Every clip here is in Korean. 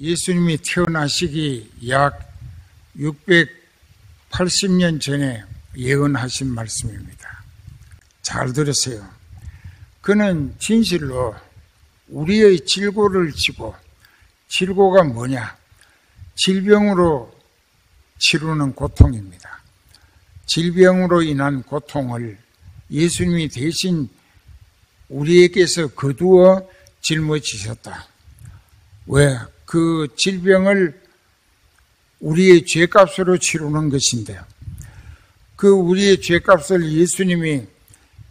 예수님이 태어나시기 약 680년 전에 예언하신 말씀입니다. 잘 들으세요. 그는 진실로 우리의 질고를 지고, 질고가 뭐냐? 질병으로 치르는 고통입니다. 질병으로 인한 고통을 예수님이 대신 우리에게서 거두어 짊어지셨다. 왜? 그 질병을 우리의 죄값으로 치르는 것인데요. 그 우리의 죄값을 예수님이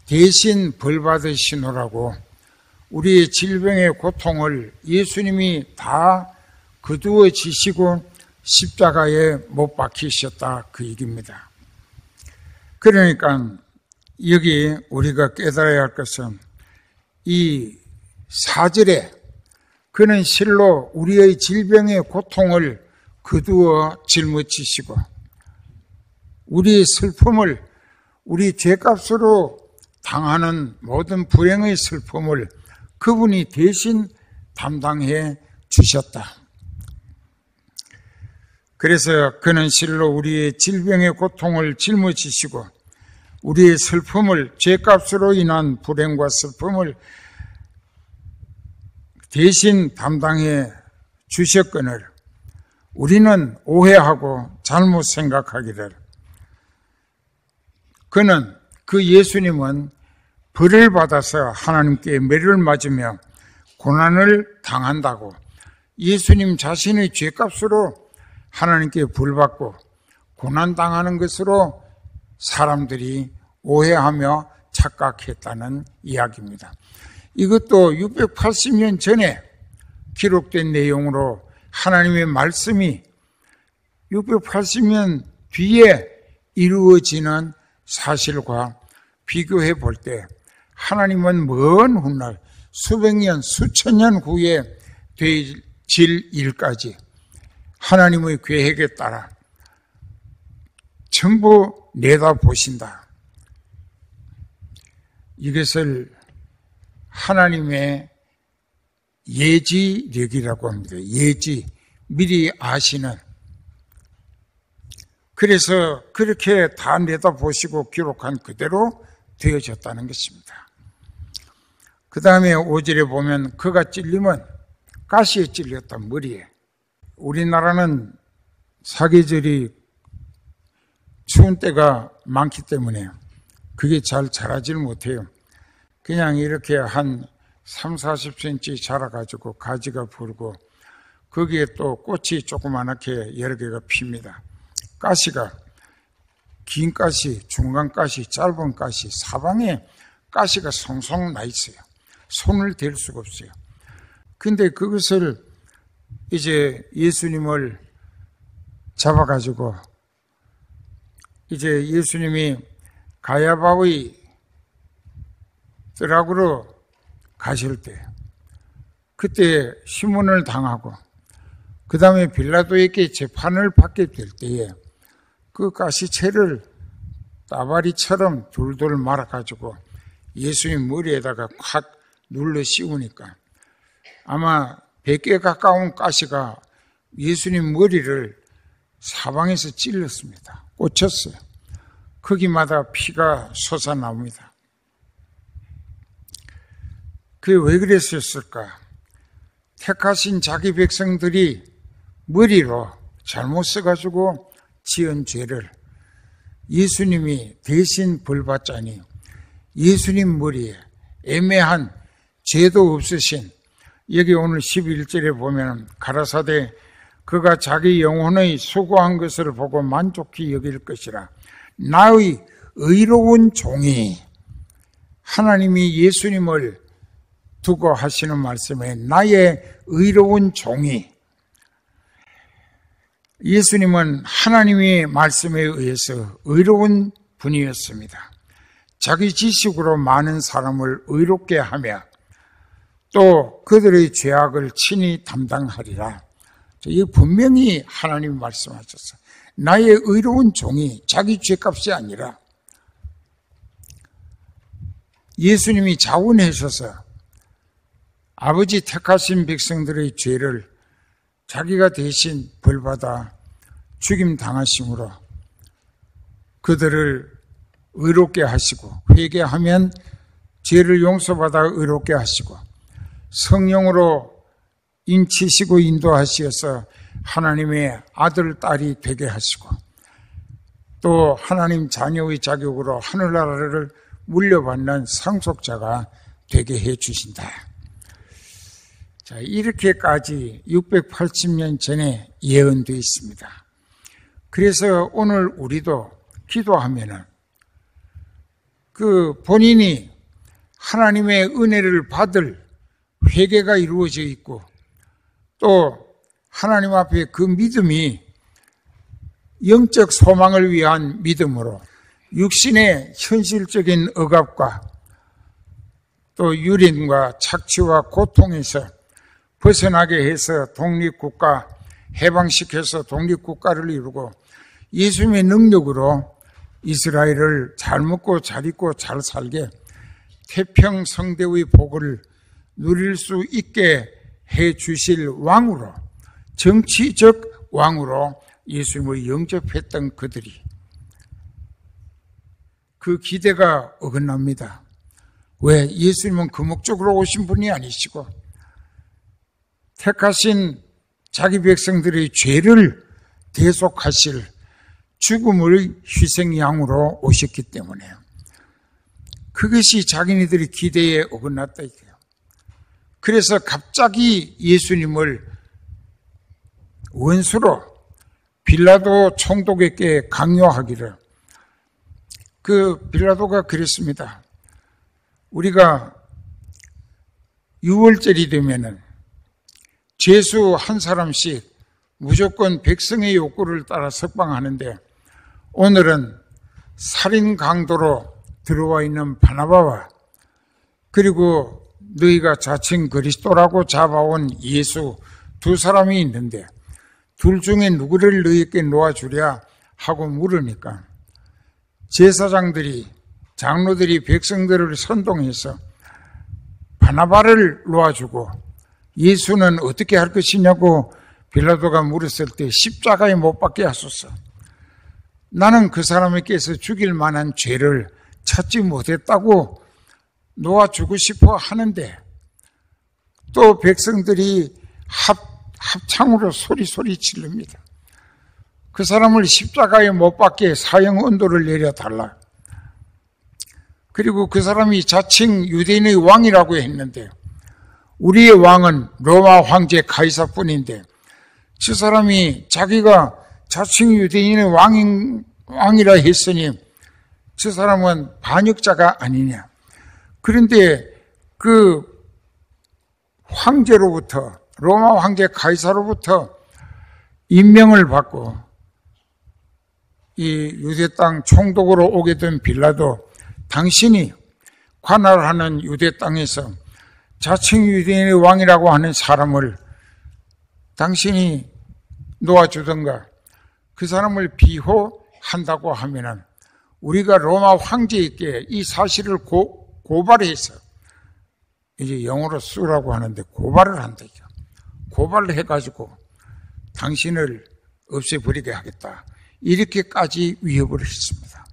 대신 벌받으시노라고 우리의 질병의 고통을 예수님이 다 거두어 지시고 십자가에 못 박히셨다, 그 얘기입니다. 그러니까 여기 우리가 깨달아야 할 것은 이 4절에 그는 실로 우리의 질병의 고통을 거두어 짊어지시고 우리의 슬픔을, 우리 죄값으로 당하는 모든 불행의 슬픔을 그분이 대신 담당해 주셨다. 그래서 그는 실로 우리의 질병의 고통을 짊어지시고 우리의 슬픔을, 죄값으로 인한 불행과 슬픔을 대신 담당해 주셨거늘 우리는 오해하고 잘못 생각하기를 그는, 그 예수님은 벌을 받아서 하나님께 매를 맞으며 고난을 당한다고, 예수님 자신의 죄값으로 하나님께 벌받고 고난당하는 것으로 사람들이 오해하며 착각했다는 이야기입니다. 이것도 680년 전에 기록된 내용으로 하나님의 말씀이 680년 뒤에 이루어지는 사실과 비교해 볼 때 하나님은 먼 훗날 수백 년, 수천 년 후에 되질 일까지 하나님의 계획에 따라 전부 내다보신다. 이것을 하나님의 예지력이라고 합니다. 예지, 미리 아시는. 그래서 그렇게 다 내다보시고 기록한 그대로 되어졌다는 것입니다. 그 다음에 5절에 보면 그가 찔리면 가시에 찔렸다, 머리에. 우리나라는 사계절이 추운 때가 많기 때문에 그게 잘 자라질 못해요. 그냥 이렇게 한 3, 40cm 자라가지고 가지가 불고 거기에 또 꽃이 조그맣게 여러 개가 핍니다. 가시가, 긴 가시, 중간 가시, 짧은 가시, 사방에 가시가 송송 나 있어요. 손을 댈 수가 없어요. 근데 그것을 이제 예수님을 잡아가지고 이제 예수님이 가야바의 뜰락으로 가실 때 그때 시문을 당하고 그 다음에 빌라도에게 재판을 받게 될 때에 그 가시채를 따바리처럼 둘둘 말아가지고 예수님 머리에다가 확 눌러 씌우니까 아마 100개 가까운 가시가 예수님 머리를 사방에서 찔렀습니다. 꽂혔어요. 거기마다 피가 솟아나옵니다. 그게 왜 그랬을까? 택하신 자기 백성들이 머리로 잘못 써가지고 지은 죄를 예수님이 대신 벌받자니 예수님 머리에 애매한 죄도 없으신, 여기 오늘 11절에 보면 가라사대 그가 자기 영혼의 수고한 것을 보고 만족히 여길 것이라. 나의 의로운 종이, 하나님이 예수님을 두고 하시는 말씀에 나의 의로운 종이, 예수님은 하나님의 말씀에 의해서 의로운 분이었습니다. 자기 지식으로 많은 사람을 의롭게 하며 또 그들의 죄악을 친히 담당하리라. 이 분명히 하나님이 말씀하셨어요. 나의 의로운 종이 자기 죄값이 아니라 예수님이 자원하셔서 아버지 택하신 백성들의 죄를 자기가 대신 벌받아 죽임 당하심으로 그들을 의롭게 하시고, 회개하면 죄를 용서받아 의롭게 하시고, 성령으로 인치시고 인도하시어서 하나님의 아들, 딸이 되게 하시고, 또 하나님 자녀의 자격으로 하늘나라를 물려받는 상속자가 되게 해 주신다. 자, 이렇게까지 680년 전에 예언되어 있습니다. 그래서 오늘 우리도 기도하면은 그 본인이 하나님의 은혜를 받을 회개가 이루어져 있고, 또 하나님 앞에 그 믿음이 영적 소망을 위한 믿음으로 육신의 현실적인 억압과 또 유린과 착취와 고통에서 벗어나게 해서 독립국가, 해방시켜서 독립국가를 이루고 예수님의 능력으로 이스라엘을 잘 먹고 잘 입고 잘 살게 태평성대의 복을 누릴 수 있게 해 주실 왕으로, 정치적 왕으로 예수님을 영접했던 그들이 그 기대가 어긋납니다. 왜? 예수님은 그 목적으로 오신 분이 아니시고 택하신 자기 백성들의 죄를 대속하실 죽음의 희생양으로 오셨기 때문에요. 그것이 자기네들의 기대에 어긋났다 이거예요. 그래서 갑자기 예수님을 원수로 빌라도 총독에게 강요하기를, 그 빌라도가 그랬습니다. 우리가 6월절이 되면은 죄수 한 사람씩 무조건 백성의 욕구를 따라 석방하는데, 오늘은 살인 강도로 들어와 있는 바나바와 그리고 너희가 자칭 그리스도라고 잡아온 예수 두 사람이 있는데 둘 중에 누구를 너희에게 놓아주랴 하고 물으니까 제사장들이, 장로들이 백성들을 선동해서 바나바를 놓아주고 예수는 어떻게 할 것이냐고 빌라도가 물었을 때 십자가에 못 박게 하소서. 나는 그 사람에게서 죽일 만한 죄를 찾지 못했다고 놓아주고 싶어 하는데, 또 백성들이 합창으로 소리 지릅니다. 그 사람을 십자가에 못 박게 사형 언도를 내려달라. 그리고 그 사람이 자칭 유대인의 왕이라고 했는데, 우리의 왕은 로마 황제 가이사뿐인데 저 사람이 자기가 자칭 유대인의 왕이라 했으니 저 사람은 반역자가 아니냐. 그런데 그 황제로부터, 로마 황제 가이사로부터 임명을 받고 이 유대 땅 총독으로 오게 된 빌라도, 당신이 관할하는 유대 땅에서 자칭 유대인의 왕이라고 하는 사람을 당신이 놓아주던가 그 사람을 비호한다고 하면은 우리가 로마 황제에게 이 사실을 고발해서, 이제 영어로 수라고 하는데 고발을 한다. 고발을 해가지고 당신을 없애버리게 하겠다. 이렇게까지 위협을 했습니다.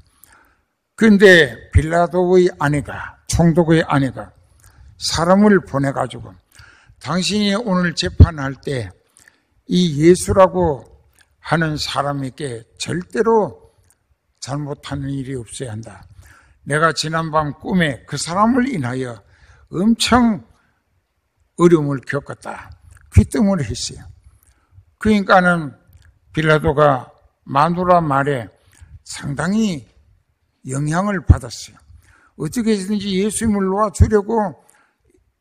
그런데 빌라도의 아내가, 총독의 아내가 사람을 보내가지고 당신이 오늘 재판할 때 이 예수라고 하는 사람에게 절대로 잘못하는 일이 없어야 한다. 내가 지난밤 꿈에 그 사람을 인하여 엄청 어려움을 겪었다. 귀뜸을 했어요. 그러니까는 빌라도가 마누라 말에 상당히 영향을 받았어요. 어떻게 해서든지 예수님을 놓아주려고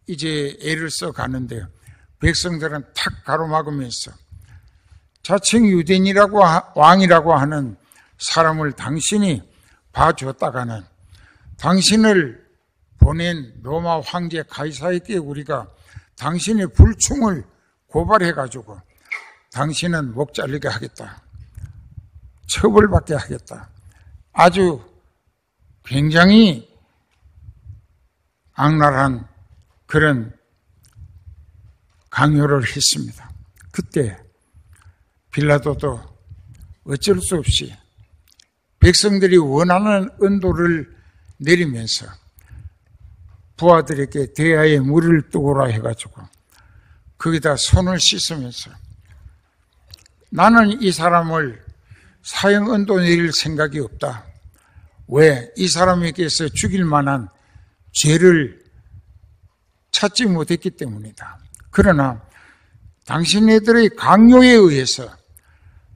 이제 애를 써 가는데요. 백성들은 탁 가로막으면서 자칭 유대인이라고 왕이라고 하는 사람을 당신이 봐줬다가는 당신을 보낸 로마 황제 가이사에게 우리가 당신의 불충을 고발해가지고 당신은 목 잘리게 하겠다. 처벌받게 하겠다. 아주 굉장히 악랄한 그런 강요를 했습니다. 그때 빌라도도 어쩔 수 없이 백성들이 원하는 언도를 내리면서 부하들에게 대야에 물을 뜨고라 해가지고 거기다 손을 씻으면서 나는 이 사람을 사형 언도 내릴 생각이 없다. 왜? 이 사람에게서 죽일 만한 죄를 찾지 못했기 때문이다. 그러나 당신네들의 강요에 의해서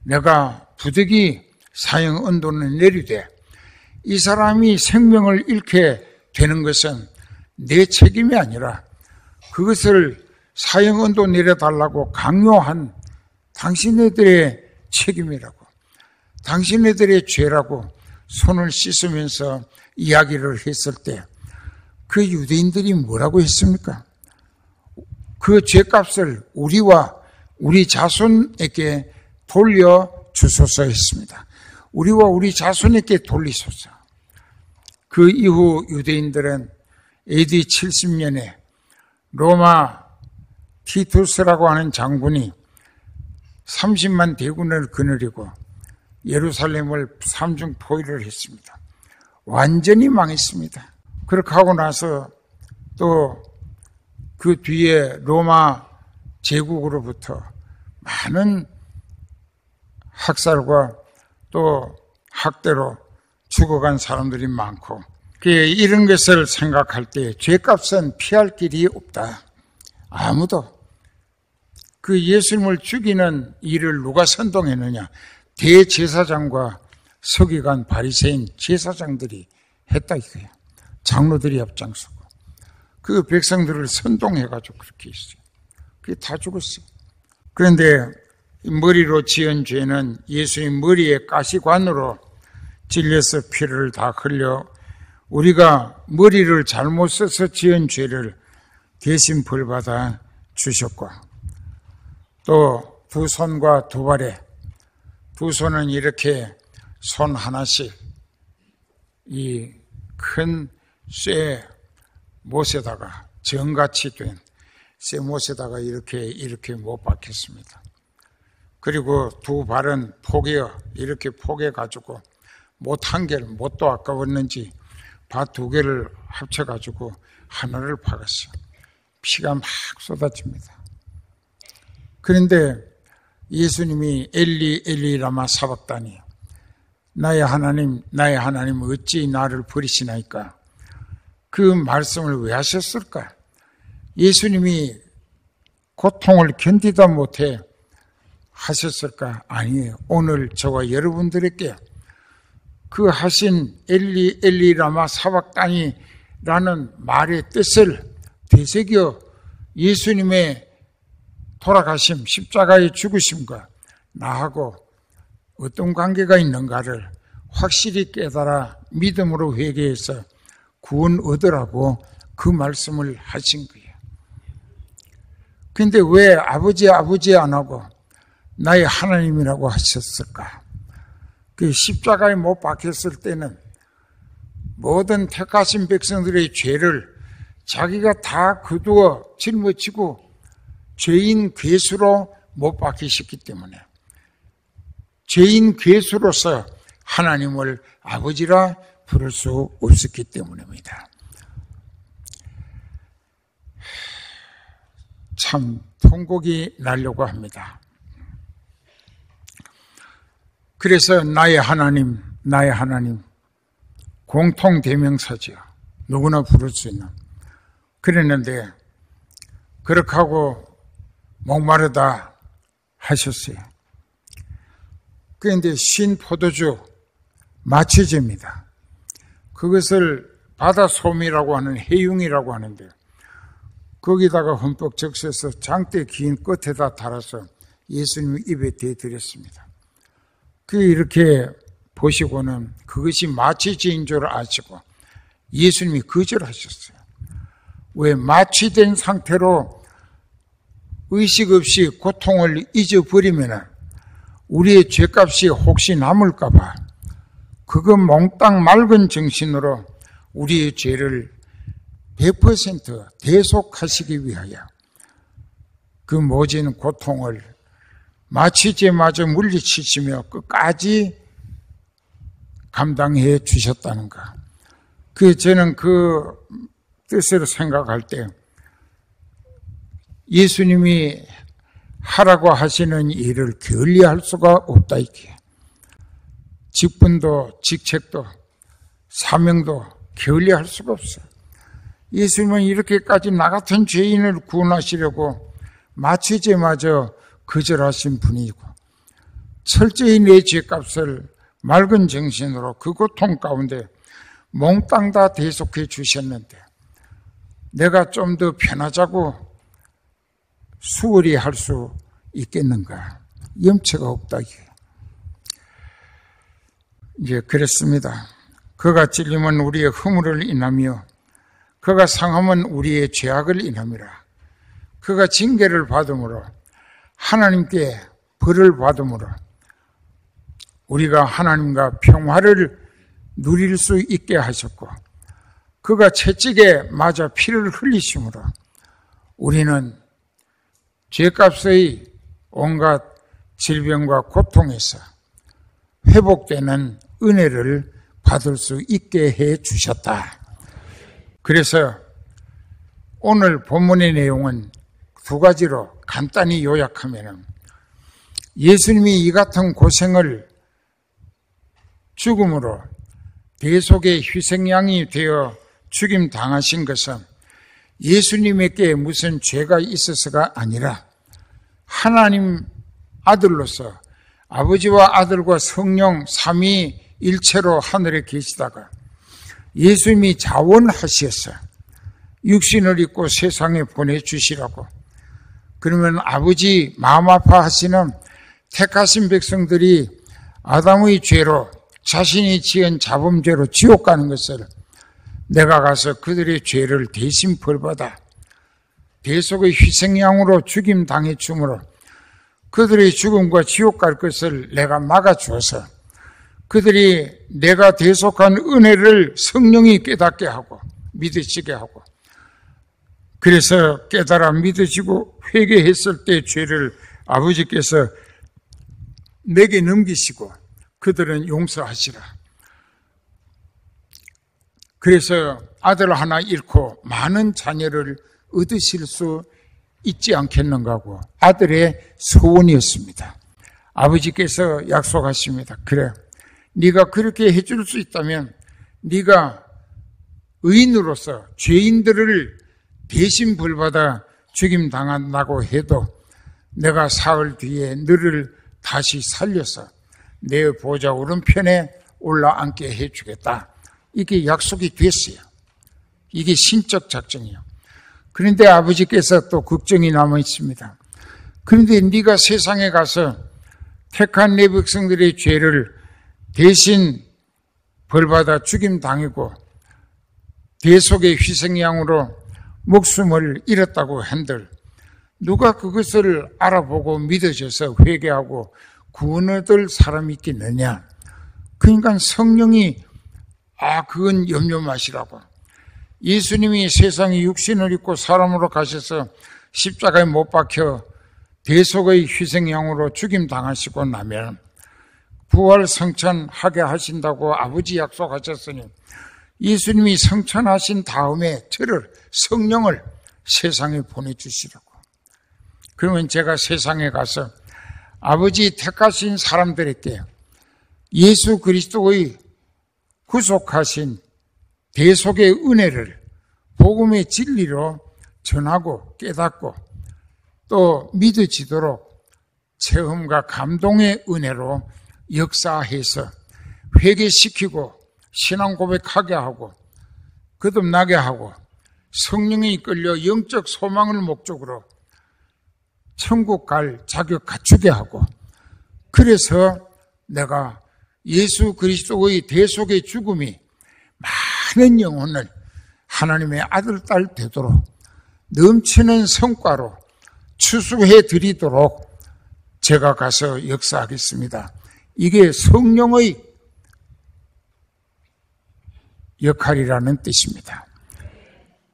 내가 부득이 사형 언도를 내리되 이 사람이 생명을 잃게 되는 것은 내 책임이 아니라 그것을 사형 언도 내려달라고 강요한 당신네들의 책임이라고, 당신네들의 죄라고 손을 씻으면서 이야기를 했을 때 그 유대인들이 뭐라고 했습니까? 그 죄값을 우리와 우리 자손에게 돌려주소서 했습니다. 우리와 우리 자손에게 돌리소서. 그 이후 유대인들은 AD 70년에 로마 티투스라고 하는 장군이 30만 대군을 거느리고 예루살렘을 삼중 포위를 했습니다. 완전히 망했습니다. 그렇게 하고 나서 또 그 뒤에 로마 제국으로부터 많은 학살과 또 학대로 죽어간 사람들이 많고, 이런 것을 생각할 때 죄값은 피할 길이 없다. 아무도. 그 예수님을 죽이는 일을 누가 선동했느냐? 대제사장과 서기관 바리새인 제사장들이 했다 이거야. 장로들이 앞장서고 그 백성들을 선동해가지고 그렇게 했어요. 그게 다 죽었어요. 그런데 머리로 지은 죄는 예수의 머리에 가시관으로 찔려서 피를 다 흘려 우리가 머리를 잘못 써서 지은 죄를 대신 벌받아 주셨고, 또 두 손과 두 발에, 두 손은 이렇게 손 하나씩 이 큰 쇠 못에다가 정같이 된 쇠 못에다가 이렇게 못 박혔습니다. 그리고 두 발은 포개어 이렇게 포개가지고 못 한 개를, 못도 아까웠는지 밭 두 개를 합쳐가지고 하나를 박았어요. 피가 막 쏟아집니다. 그런데 예수님이 엘리 엘리 라마 사박다니, 나의 하나님 나의 하나님 어찌 나를 버리시나이까, 그 말씀을 왜 하셨을까? 예수님이 고통을 견디다 못해 하셨을까? 아니에요. 오늘 저와 여러분들에게 그 하신 엘리 엘리 라마 사박다니라는 말의 뜻을 되새겨 예수님의 돌아가심, 십자가의 죽으심과 나하고 어떤 관계가 있는가를 확실히 깨달아 믿음으로 회개해서 구원 얻으라고 그 말씀을 하신 거예요. 그런데 왜 아버지 안 하고 나의 하나님이라고 하셨을까? 그 십자가에 못 박혔을 때는 모든 택하신 백성들의 죄를 자기가 다 거두어 짊어지고 죄인 괴수로 못 박히셨기 때문에, 죄인 괴수로서 하나님을 아버지라 부를 수 없었기 때문입니다. 참 통곡이 나려고 합니다. 그래서 나의 하나님 공통 대명사죠. 누구나 부를 수 있는. 그랬는데 그렇게 하고 목마르다 하셨어요. 그런데 신 포도주 마취제입니다. 그것을 바다솜이라고 하는 해융이라고 하는데 거기다가 흠뻑 적셔서 장대 긴 끝에다 달아서 예수님 입에 대드렸습니다. 이렇게 보시고는 그것이 마취제인 줄 아시고 예수님이 거절하셨어요. 왜? 마취된 상태로 의식 없이 고통을 잊어버리면 우리의 죄값이 혹시 남을까 봐 그거 몽땅 맑은 정신으로 우리의 죄를 100% 대속하시기 위하여 그 모진 고통을 마치 죄마저 물리치시며 끝까지 감당해 주셨다는가. 저는 그 뜻으로 생각할 때 예수님이 하라고 하시는 일을 게을리할 수가 없다 이게. 직분도 직책도 사명도 게을리할 수가 없어요. 예수님은 이렇게까지 나 같은 죄인을 구원하시려고 마치 죄마저 거절하신 분이고 철저히 내 죄값을 맑은 정신으로 그 고통 가운데 몽땅 다 대속해 주셨는데 내가 좀 더 편하자고 수월히 할 수 있겠는가? 염치가 없다 이게. 이제 그랬습니다. 그가 찔림은 우리의 허물을 인하며 그가 상함은 우리의 죄악을 인함이라. 그가 징계를 받음으로 하나님께 벌을 받음으로 우리가 하나님과 평화를 누릴 수 있게 하셨고 그가 채찍에 맞아 피를 흘리심으로 우리는 죄값의 온갖 질병과 고통에서 회복되는 은혜를 받을 수 있게 해 주셨다. 그래서 오늘 본문의 내용은 두 가지로 간단히 요약하면 예수님이 이 같은 고생을 죽음으로 대속의 희생양이 되어 죽임 당하신 것은 예수님에게 무슨 죄가 있어서가 아니라 하나님 아들로서 아버지와 아들과 성령 삼위일체로 하늘에 계시다가 예수님이 자원하셔서 육신을 입고 세상에 보내주시라고. 그러면 아버지 마음 아파하시는 택하신 백성들이 아담의 죄로 자신이 지은 자범죄로 지옥 가는 것을 내가 가서 그들의 죄를 대신 벌받아 대속의 희생양으로 죽임 당해 주므로 그들의 죽음과 지옥 갈 것을 내가 막아주어서 그들이 내가 대속한 은혜를 성령이 깨닫게 하고 믿으시게 하고 그래서 깨달아 믿으시고 회개했을 때 죄를 아버지께서 내게 넘기시고 그들은 용서하시라. 그래서 아들 하나 잃고 많은 자녀를 얻으실 수 있지 않겠는가 하고 아들의 소원이었습니다. 아버지께서 약속하십니다. 그래, 네가 그렇게 해줄 수 있다면 네가 의인으로서 죄인들을 대신 벌받아 죽임 당한다고 해도 내가 사흘 뒤에 너를 다시 살려서 내 보좌 오른편에 올라앉게 해주겠다. 이게 약속이 됐어요. 이게 신적 작정이에요. 그런데 아버지께서 또 걱정이 남아 있습니다. 그런데 네가 세상에 가서 택한 내 백성들의 죄를 대신 벌받아 죽임 당하고 대속의 희생양으로 목숨을 잃었다고 한들 누가 그것을 알아보고 믿어져서 회개하고 구원 얻을 사람이 있겠느냐. 그러니까 성령이 그건 염려 마시라고. 예수님이 세상에 육신을 입고 사람으로 가셔서 십자가에 못 박혀 대속의 희생양으로 죽임 당하시고 나면 부활 성천하게 하신다고 아버지 약속하셨으니 예수님이 성천하신 다음에 저를 성령을 세상에 보내주시라고. 그러면 제가 세상에 가서 아버지 택하신 사람들에게 예수 그리스도의 구속하신 대속의 은혜를 복음의 진리로 전하고 깨닫고 또 믿어지도록 체험과 감동의 은혜로 역사해서 회개시키고 신앙 고백하게 하고 거듭나게 하고 성령이 이끌려 영적 소망을 목적으로 천국 갈 자격 갖추게 하고 그래서 내가 예수 그리스도의 대속의 죽음이 많은 영혼을 하나님의 아들, 딸 되도록 넘치는 성과로 추수해 드리도록 제가 가서 역사하겠습니다. 이게 성령의 역할이라는 뜻입니다.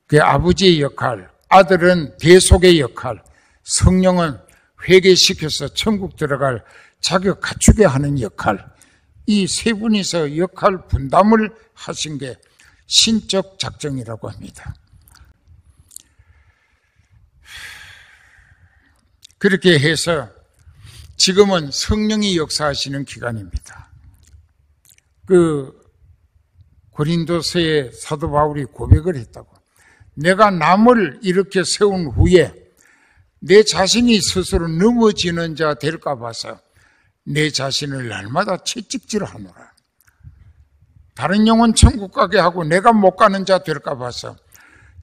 그 아버지의 역할, 아들은 대속의 역할, 성령은 회개시켜서 천국 들어갈 자격 갖추게 하는 역할, 이 세 분이서 역할 분담을 하신 게 신적 작정이라고 합니다. 그렇게 해서 지금은 성령이 역사하시는 기간입니다. 고린도서에 사도 바울이 고백을 했다고. 내가 남을 이렇게 세운 후에 내 자신이 스스로 넘어지는 자 될까 봐서 내 자신을 날마다 채찍질하노라. 다른 영혼 천국 가게 하고 내가 못 가는 자 될까 봐서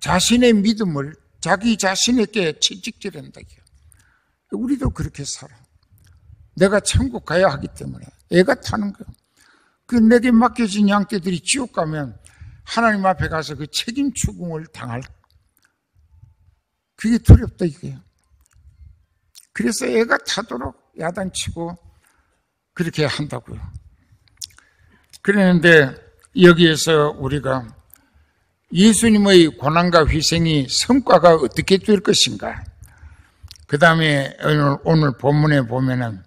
자신의 믿음을 자기 자신에게 채찍질한다. 우리도 그렇게 살아. 내가 천국 가야 하기 때문에 애가 타는 거예요. 내게 맡겨진 양떼들이 지옥 가면 하나님 앞에 가서 그 책임 추궁을 당할, 그게 두렵다 이게요. 그래서 애가 타도록 야단치고 그렇게 한다고요. 그러는데 여기에서 우리가 예수님의 고난과 희생이 성과가 어떻게 될 것인가? 그 다음에 오늘 본문에 보면은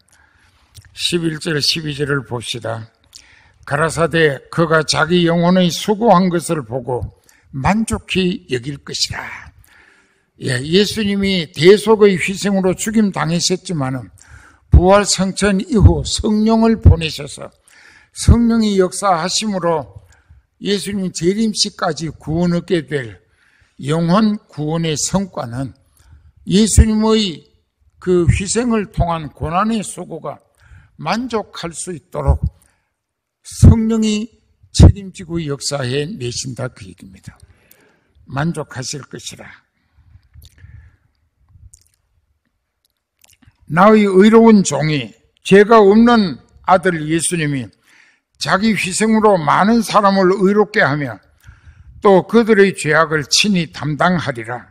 11절 12절을 봅시다. 가라사대 그가 자기 영혼의 수고한 것을 보고 만족히 여길 것이라. 예수님이 대속의 희생으로 죽임 당하셨지만은 부활 성천 이후 성령을 보내셔서 성령이 역사하심으로 예수님 재림시까지 구원 얻게 될 영혼 구원의 성과는 예수님의 그 희생을 통한 고난의 수고가 만족할 수 있도록 성령이 책임지고 역사해 내신다 그 얘기입니다. 만족하실 것이라. 나의 의로운 종이 죄가 없는 아들 예수님이 자기 희생으로 많은 사람을 의롭게 하며 또 그들의 죄악을 친히 담당하리라.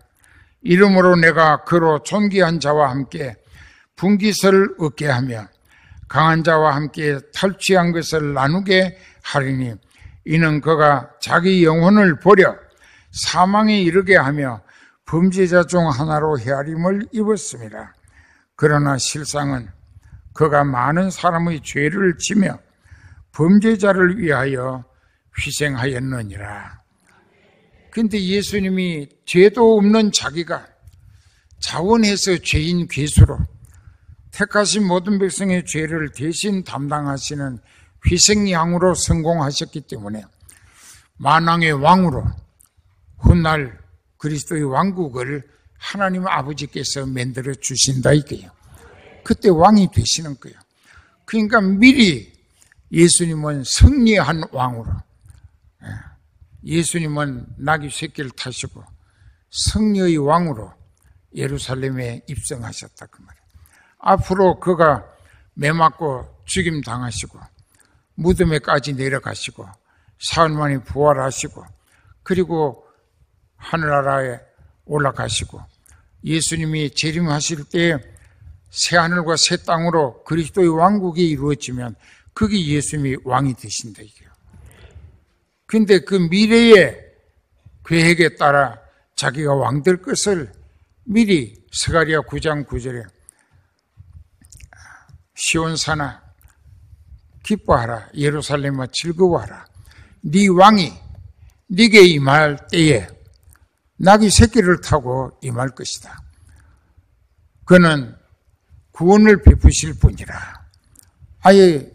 이러므로 내가 그로 존귀한 자와 함께 분깃을 얻게 하며 강한 자와 함께 탈취한 것을 나누게 하리니 이는 그가 자기 영혼을 버려 사망에 이르게 하며 범죄자 중 하나로 헤아림을 입었습니다. 그러나 실상은 그가 많은 사람의 죄를 지며 범죄자를 위하여 희생하였느니라. 그런데 예수님이 죄도 없는 자기가 자원해서 죄인 괴수로 택하신 모든 백성의 죄를 대신 담당하시는 희생양으로 성공하셨기 때문에 만왕의 왕으로 훗날 그리스도의 왕국을 하나님 아버지께서 만들어 주신다 이거예요. 그때 왕이 되시는 거예요. 그러니까 미리 예수님은 승리한 왕으로, 예수님은 나귀 새끼를 타시고 승리의 왕으로 예루살렘에 입성하셨다 그 말이에요. 앞으로 그가 매 맞고 죽임 당하시고 무덤에까지 내려가시고 사흘 만에 부활하시고 그리고 하늘나라에 올라가시고 예수님이 재림하실 때 새하늘과 새 땅으로 그리스도의 왕국이 이루어지면 그게 예수님이 왕이 되신다 이게요. 그런데 그 미래의 계획에 따라 자기가 왕 될 것을 미리 스가랴 9장 9절에 시온산아 기뻐하라 예루살렘아 즐거워하라 네 왕이 네게 임할 때에 나귀 새끼를 타고 임할 것이다. 그는 구원을 베푸실 분이라. 아예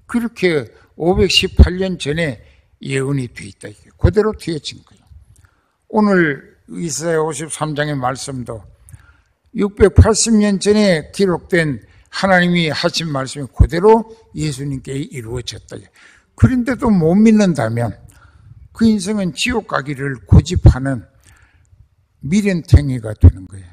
그렇게 518년 전에 예언이 되어 있다. 그대로 되어진 거예요. 오늘 이사야 53장의 말씀도 680년 전에 기록된 하나님이 하신 말씀이 그대로 예수님께 이루어졌다. 그런데도 못 믿는다면 그 인생은 지옥 가기를 고집하는 미련탱이가 되는 거예요.